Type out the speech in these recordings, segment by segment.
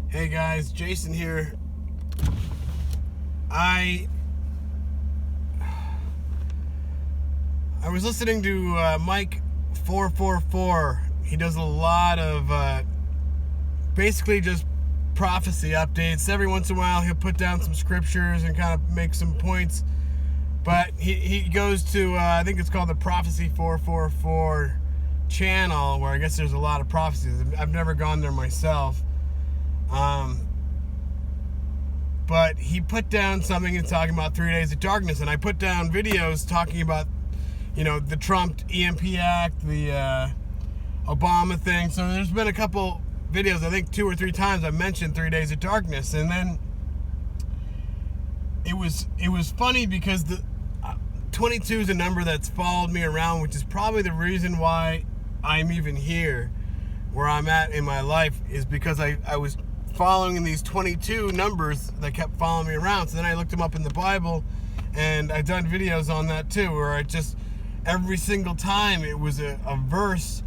Hey guys, Jason here. I was listening to Mike 444. He does a lot of basically just prophecy updates. Every once in a while he'll put down some scriptures and kind of make some points. But he goes to, I think it's called the Prophecy 444 channel, where I guess there's a lot of prophecies. I've never gone there myself. But he put down something and talking about 3 days of darkness, and I put down videos talking about, the Trump EMP Act, the Obama thing. So there's been a couple videos, I think 2 or 3 times I mentioned 3 days of darkness, and then it was funny because the 22 is a number that's followed me around, which is probably the reason why I'm even here, where I'm at in my life, is because I was following these 22 numbers that kept following me around. So then I looked them up in the Bible, and I've done videos on that too, where I just, every single time it was a verse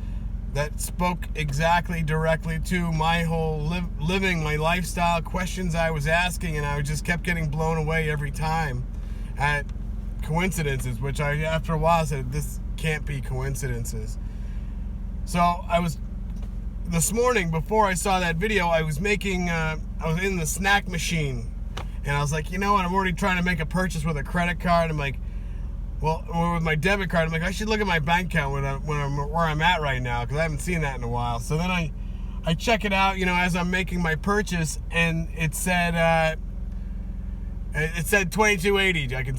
that spoke exactly directly to my whole living, my lifestyle, questions I was asking, and I just kept getting blown away every time at coincidences, which I, after a while, said, this can't be coincidences. So I was, this morning, before I saw that video, I was making, I was in the snack machine, and I was like, you know what, I'm already trying to make a purchase with a credit card. I'm like, well, or with my debit card. I'm like, I should look at my bank account where I'm at right now, because I haven't seen that in a while. So then I check it out, as I'm making my purchase, and it said 2280. I can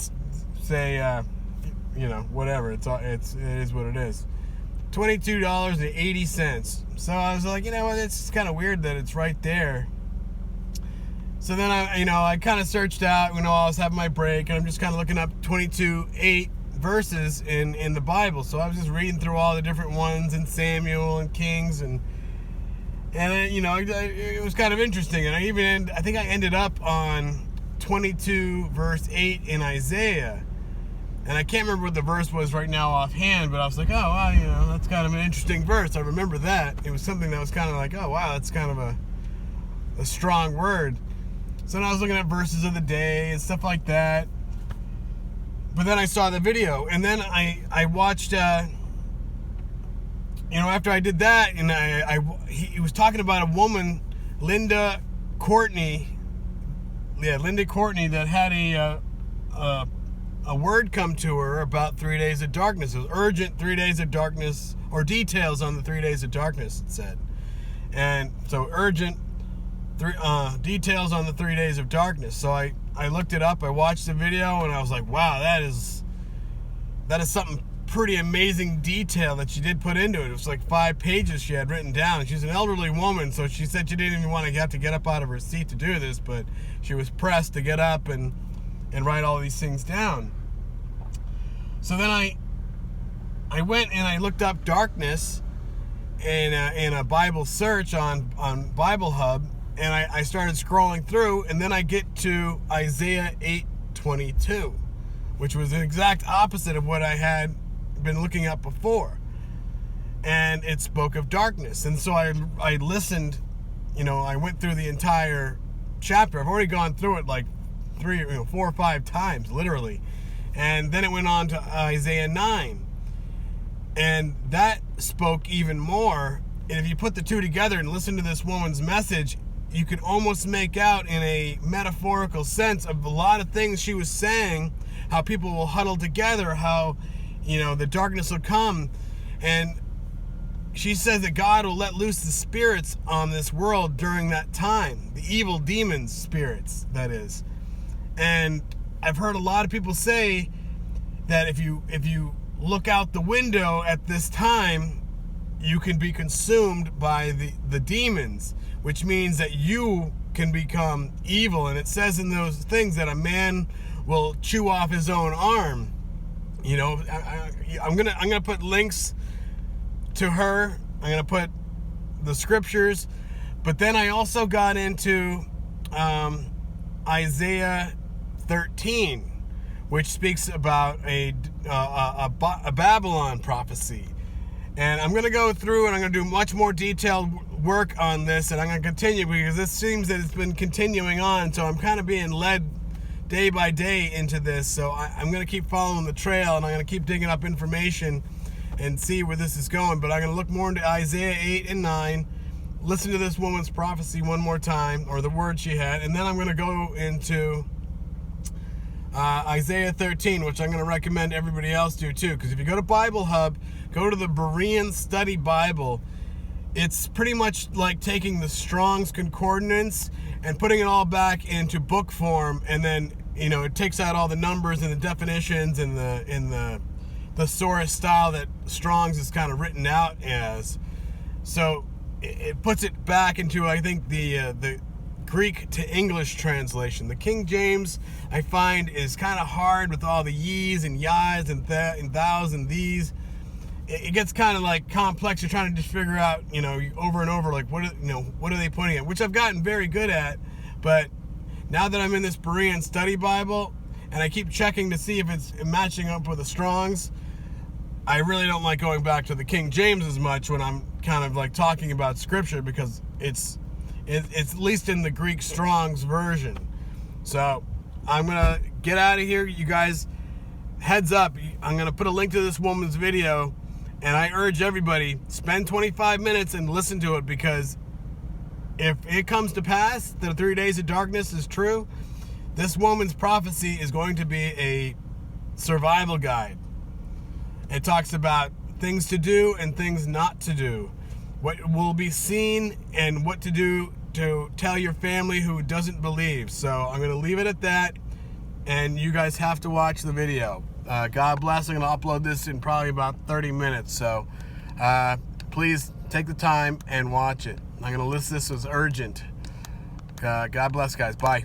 say, whatever. It is what it is. $22.80. So I was like, it's kind of weird that it's right there. So then I kind of searched out, I was having my break, and I'm just kind of looking up 22:8 verses in the Bible. So I was just reading through all the different ones in Samuel and Kings, and it was kind of interesting. And I think I ended up on 22 verse 8 in Isaiah. And I can't remember what the verse was right now offhand, but I was like, oh, wow, that's kind of an interesting verse. I remember that. It was something that was kind of like, oh, wow, that's kind of a strong word. So then I was looking at verses of the day and stuff like that. But then I saw the video, and then I watched, after I did that, and he was talking about a woman, Linda Courtney, that had a word come to her about 3 days of darkness. It was urgent 3 days of darkness, or details on the 3 days of darkness, it said. And so urgent details on the 3 days of darkness. So I looked it up, I watched the video, and I was like, wow, that is something pretty amazing detail that she did put into it. It was like 5 pages she had written down. She's an elderly woman, so she said she didn't even want to have to get up out of her seat to do this, but she was pressed to get up and write all these things down. So then I went and I looked up darkness in a Bible search on Bible Hub, and I started scrolling through, and then I get to Isaiah 8:22, which was the exact opposite of what I had been looking up before. And it spoke of darkness. And so I listened, I went through the entire chapter. I've already gone through it like 4 or 5 times, literally. And then it went on to Isaiah 9. And that spoke even more. And if you put the two together and listen to this woman's message, you could almost make out in a metaphorical sense of a lot of things she was saying, how people will huddle together, how, the darkness will come. And she says that God will let loose the spirits on this world during that time. The evil demons spirits, that is. And I've heard a lot of people say that if you look out the window at this time, you can be consumed by the demons, which means that you can become evil. And it says in those things that a man will chew off his own arm. I'm gonna put links to her. I'm gonna put the scriptures, but then I also got into Isaiah 13, which speaks about a Babylon prophecy. And I'm going to go through, and I'm going to do much more detailed work on this, and I'm going to continue because this seems that it's been continuing on, so I'm kind of being led day by day into this. So I'm going to keep following the trail, and I'm going to keep digging up information and see where this is going. But I'm going to look more into Isaiah 8 and 9, listen to this woman's prophecy one more time, or the word she had, and then I'm going to go into Isaiah 13, which I'm going to recommend everybody else do too, because if you go to Bible Hub, go to the Berean Study Bible. It's pretty much like taking the Strong's Concordance and putting it all back into book form, and then it takes out all the numbers and the definitions and the thesaurus style that Strong's is kind of written out as. So it puts it back into, I think, the Greek to English translation. The King James, I find, is kind of hard with all the ye's and yahs and thous and these. It gets kind of like complex. You're trying to just figure out, over and over, like what are they putting in, which I've gotten very good at. But now that I'm in this Berean Study Bible, and I keep checking to see if it's matching up with the Strong's, I really don't like going back to the King James as much when I'm kind of like talking about Scripture, because it's at least in the Greek Strong's version. So I'm gonna get out of here, you guys. Heads up, I'm gonna put a link to this woman's video, and I urge everybody, spend 25 minutes and listen to it, because if it comes to pass that 3 days of darkness is true, this woman's prophecy is going to be a survival guide. It talks about things to do and things not to do, what will be seen and what to do to tell your family who doesn't believe. So I'm going to leave it at that, and you guys have to watch the video. God bless. I'm going to upload this in probably about 30 minutes. So please take the time and watch it. I'm going to list this as urgent. God bless, guys. Bye.